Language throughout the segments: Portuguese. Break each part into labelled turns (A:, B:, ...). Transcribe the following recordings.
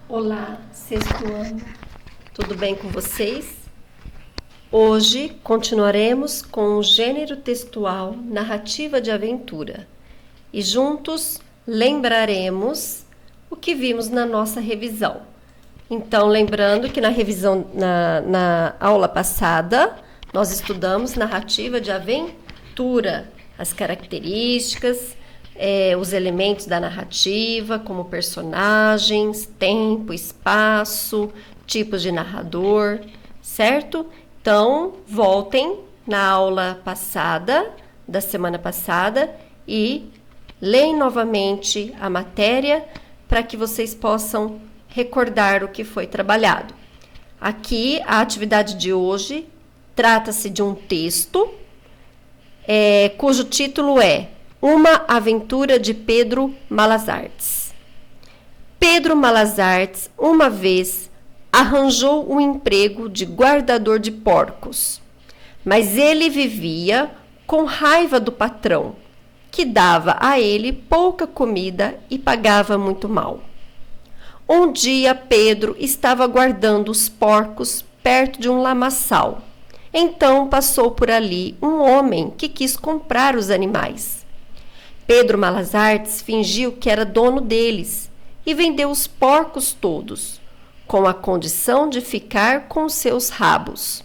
A: Olá, sexto ano. Tudo bem com vocês? Hoje continuaremos com o gênero textual narrativa de aventura e juntos lembraremos o que vimos na nossa revisão. Então, lembrando que na revisão, na aula passada, nós estudamos narrativa de aventura, as características, os elementos da narrativa, como personagens, tempo, espaço, tipos de narrador, certo? Então, voltem na aula passada, da semana passada, e leem novamente a matéria para que vocês possam recordar o que foi trabalhado. Aqui, a atividade de hoje trata-se de um texto cujo título é Uma Aventura de Pedro Malas Artes. Pedro Malas Artes, uma vez, arranjou um emprego de guardador de porcos, mas ele vivia com raiva do patrão, que dava a ele pouca comida e pagava muito mal. Um dia Pedro estava guardando os porcos perto de um lamaçal. Então passou por ali um homem que quis comprar os animais. Pedro Malas Artes fingiu que era dono deles e vendeu os porcos todos, com a condição de ficar com seus rabos.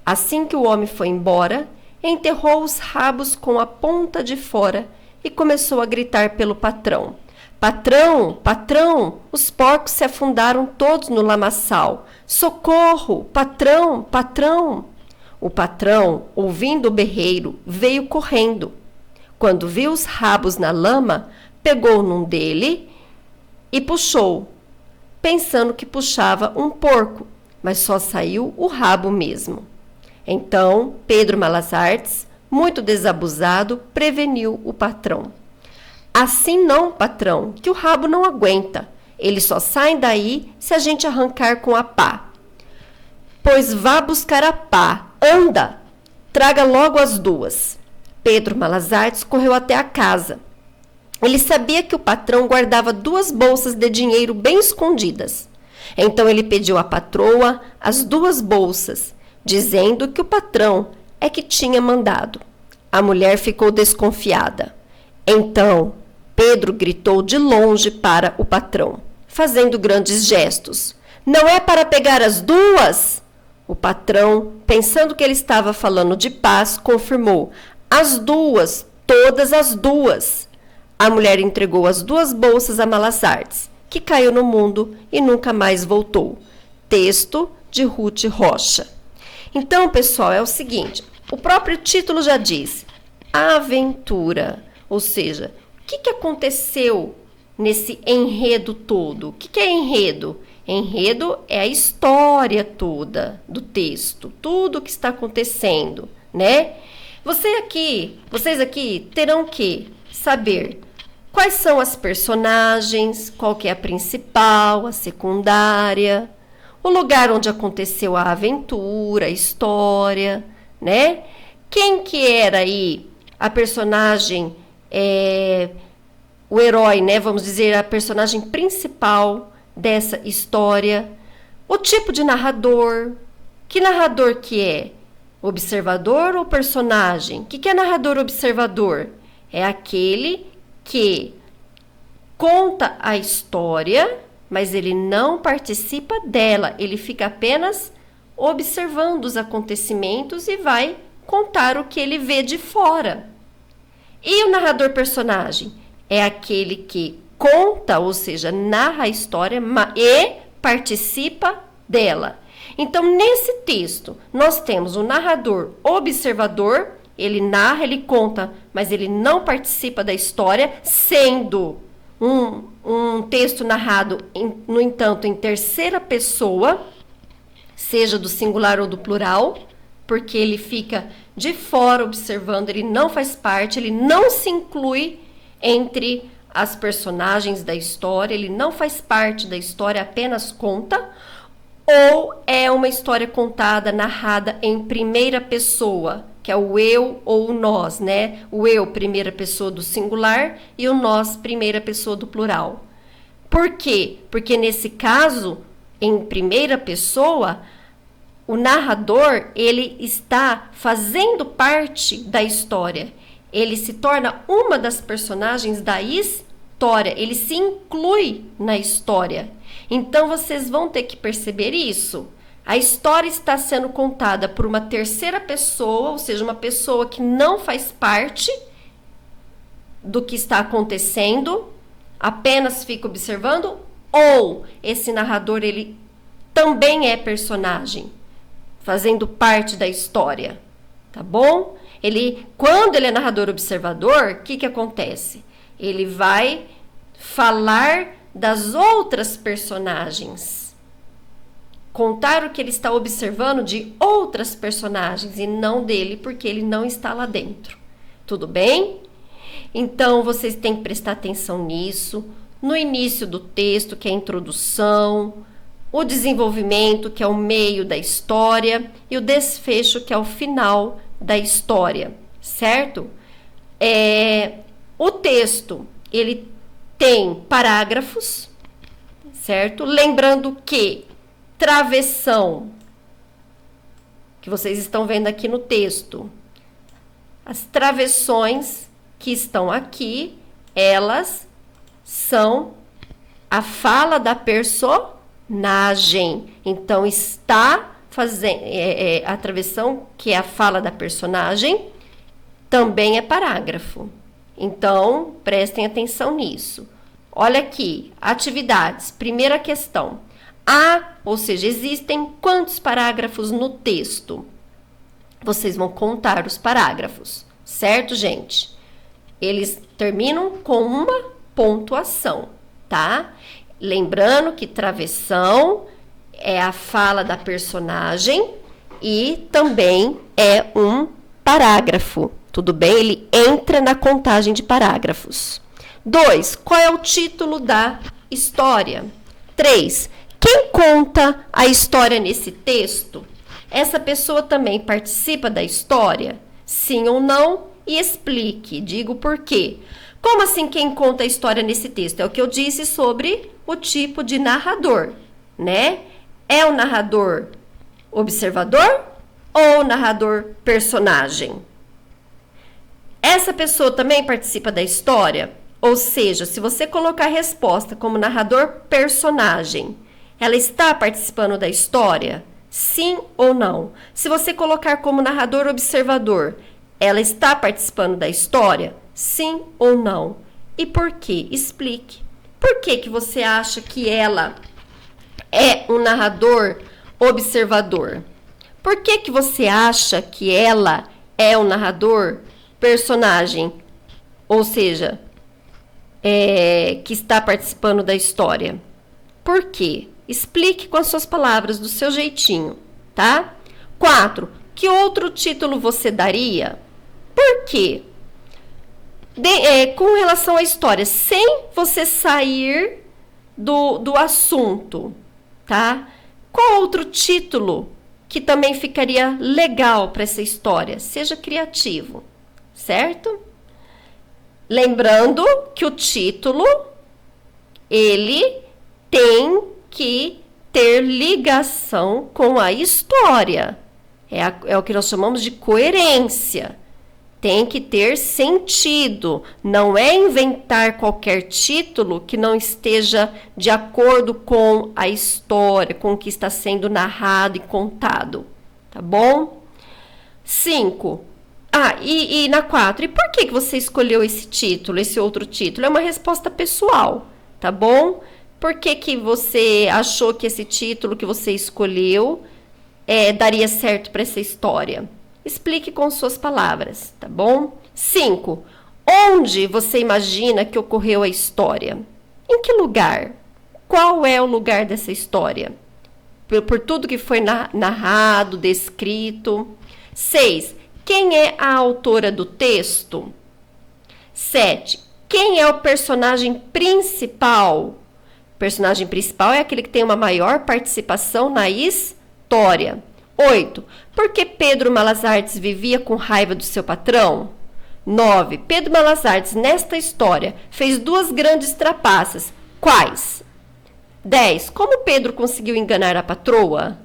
A: Assim que o homem foi embora, enterrou os rabos com a ponta de fora e começou a gritar pelo patrão. Patrão, patrão, os porcos se afundaram todos no lamaçal. Socorro, patrão, patrão. O patrão, ouvindo o berreiro, veio correndo. Quando viu os rabos na lama, pegou num dele e puxou, pensando que puxava um porco, mas só saiu o rabo mesmo. Então, Pedro Malas Artes, muito desabusado, preveniu o patrão. Assim não, patrão, que o rabo não aguenta. Eles só saem daí se a gente arrancar com a pá. Pois vá buscar a pá. Anda! Traga logo as duas. Pedro Malas Artes correu até a casa. Ele sabia que o patrão guardava 2 bolsas de dinheiro bem escondidas. Então ele pediu à patroa as 2 bolsas, dizendo que o patrão é que tinha mandado. A mulher ficou desconfiada. Então Pedro gritou de longe para o patrão, fazendo grandes gestos. Não é para pegar as 2? O patrão, pensando que ele estava falando de paz, confirmou. As 2, todas as 2. A mulher entregou as 2 bolsas a Malas Artes, que caiu no mundo e nunca mais voltou. Texto de Ruth Rocha. Então, pessoal, é o seguinte, o próprio título já diz, aventura, ou seja, o que aconteceu nesse enredo todo? O que é enredo? Enredo é a história toda do texto, tudo o que está acontecendo, né? Vocês aqui terão que saber quais são as personagens, qual que é a principal, a secundária, o lugar onde aconteceu a aventura, a história, né? Quem que era aí a personagem, o herói, né? Vamos dizer, a personagem principal dessa história, o tipo de narrador, que narrador que é? Observador ou personagem? O que é narrador observador? É aquele que conta a história, mas ele não participa dela, ele fica apenas observando os acontecimentos e vai contar o que ele vê de fora. E o narrador personagem? É aquele que conta, ou seja, narra a história e participa dela. Então, nesse texto, nós temos o narrador observador, ele narra, ele conta, mas ele não participa da história, sendo um texto narrado, no entanto, em terceira pessoa, seja do singular ou do plural, porque ele fica de fora observando, ele não faz parte, ele não se inclui entre as personagens da história, ele não faz parte da história, apenas conta, ou é uma história contada, narrada em primeira pessoa, que é o eu ou o nós, né? O eu, primeira pessoa do singular, e o nós, primeira pessoa do plural. Por quê? Porque nesse caso, em primeira pessoa, o narrador, ele está fazendo parte da história. Ele se torna uma das personagens da história. Ele se inclui na história. Então, vocês vão ter que perceber isso. A história está sendo contada por uma terceira pessoa, ou seja, uma pessoa que não faz parte do que está acontecendo, apenas fica observando, ou esse narrador, ele também é personagem, fazendo parte da história, tá bom? Quando ele é narrador observador, o que acontece? Ele vai falar das outras personagens, contar o que ele está observando de outras personagens e não dele, porque ele não está lá dentro. Tudo bem? Então, vocês têm que prestar atenção nisso. No início do texto, que é a introdução, o desenvolvimento, que é o meio da história, e o desfecho, que é o final da história, certo? O texto, ele tem parágrafos, certo? Lembrando que travessão, que vocês estão vendo aqui no texto, as travessões que estão aqui, elas são a fala da personagem. Então, está fazendo a travessão, que é a fala da personagem, também é parágrafo. Então, prestem atenção nisso. Olha aqui, atividades. Primeira questão. Ou seja, existem quantos parágrafos no texto? Vocês vão contar os parágrafos, certo, gente? Eles terminam com uma pontuação, tá? Lembrando que travessão é a fala da personagem e também é um parágrafo, tudo bem? Ele entra na contagem de parágrafos. 2. Qual é o título da história? 3. Quem conta a história nesse texto? Essa pessoa também participa da história? Sim ou não? E explique, digo por quê. Como assim quem conta a história nesse texto? É o que eu disse sobre o tipo de narrador, né? É o narrador observador ou o narrador personagem? Essa pessoa também participa da história? Ou seja, se você colocar a resposta como narrador personagem, ela está participando da história? Sim ou não? Se você colocar como narrador observador, ela está participando da história? Sim ou não? E por quê? Explique. Por que você acha que ela é um narrador observador? Por que você acha que ela é um narrador personagem? Ou seja, que está participando da história. Por quê? Explique com as suas palavras, do seu jeitinho, tá? 4. Que outro título você daria? Por quê? Com relação à história, sem você sair do assunto, tá? Qual outro título que também ficaria legal para essa história? Seja criativo, certo? Lembrando que o título, ele tem que ter ligação com a história. É o que nós chamamos de coerência. Tem que ter sentido. Não é inventar qualquer título que não esteja de acordo com a história, com o que está sendo narrado e contado. Tá bom? 5. E na 4. E por que você escolheu esse título, esse outro título? É uma resposta pessoal, tá bom? Por que você achou que esse título que você escolheu daria certo para essa história? Explique com suas palavras, tá bom? 5. Onde você imagina que ocorreu a história? Em que lugar? Qual é o lugar dessa história? Por tudo que foi narrado, descrito. 6. Quem é a autora do texto? 7. Quem é o personagem principal? O personagem principal é aquele que tem uma maior participação na história. 8. Por que Pedro Malas Artes vivia com raiva do seu patrão? 9. Pedro Malas Artes, nesta história, fez 2 grandes trapaças. Quais? 10. Como Pedro conseguiu enganar a patroa?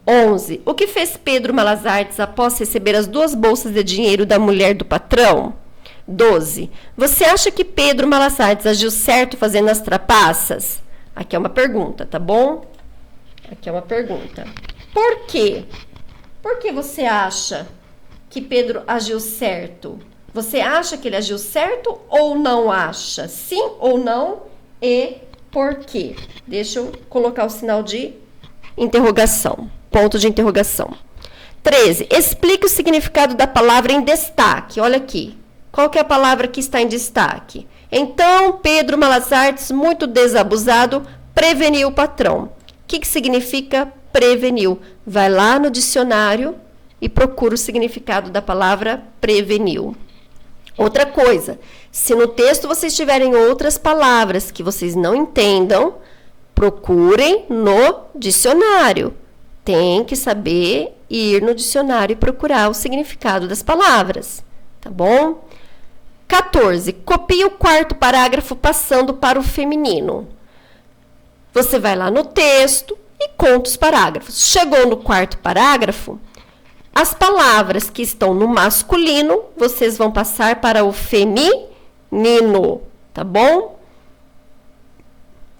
A: 11. O que fez Pedro Malas Artes após receber as 2 bolsas de dinheiro da mulher do patrão? 12. Você acha que Pedro Malas Artes agiu certo fazendo as trapaças? Aqui é uma pergunta, tá bom? Aqui é uma pergunta. Por quê? Por que você acha que Pedro agiu certo? Você acha que ele agiu certo ou não acha? Sim ou não? E por quê? Deixa eu colocar o sinal de interrogação. Ponto de interrogação. 13. Explique o significado da palavra em destaque. Olha aqui. Qual que é a palavra que está em destaque? Então, Pedro Malas Artes, muito desabusado, preveniu o patrão. O que significa preveniu? Vai lá no dicionário e procura o significado da palavra preveniu. Outra coisa, se no texto vocês tiverem outras palavras que vocês não entendam, procurem no dicionário. Tem que saber ir no dicionário e procurar o significado das palavras, tá bom? 14. Copie o 4º parágrafo passando para o feminino. Você vai lá no texto e conta os parágrafos. Chegou no 4º parágrafo, as palavras que estão no masculino, vocês vão passar para o feminino, tá bom?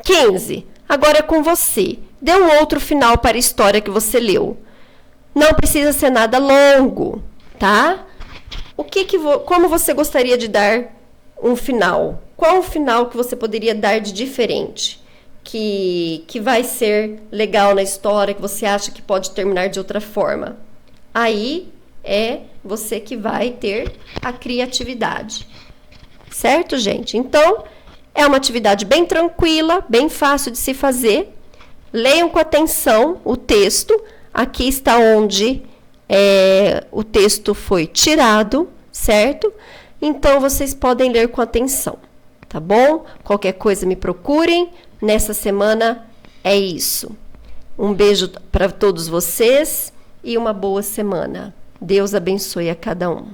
A: 15. Agora é com você. Dê um outro final para a história que você leu. Não precisa ser nada longo, tá? Como você gostaria de dar um final? Qual o final que você poderia dar de diferente? Que vai ser legal na história, que você acha que pode terminar de outra forma? Aí é você que vai ter a criatividade. Certo, gente? Então, é uma atividade bem tranquila, bem fácil de se fazer. Leiam com atenção o texto. Aqui está onde o texto foi tirado, certo? Então, vocês podem ler com atenção, tá bom? Qualquer coisa me procurem. Nessa semana é isso. Um beijo para todos vocês e uma boa semana. Deus abençoe a cada um.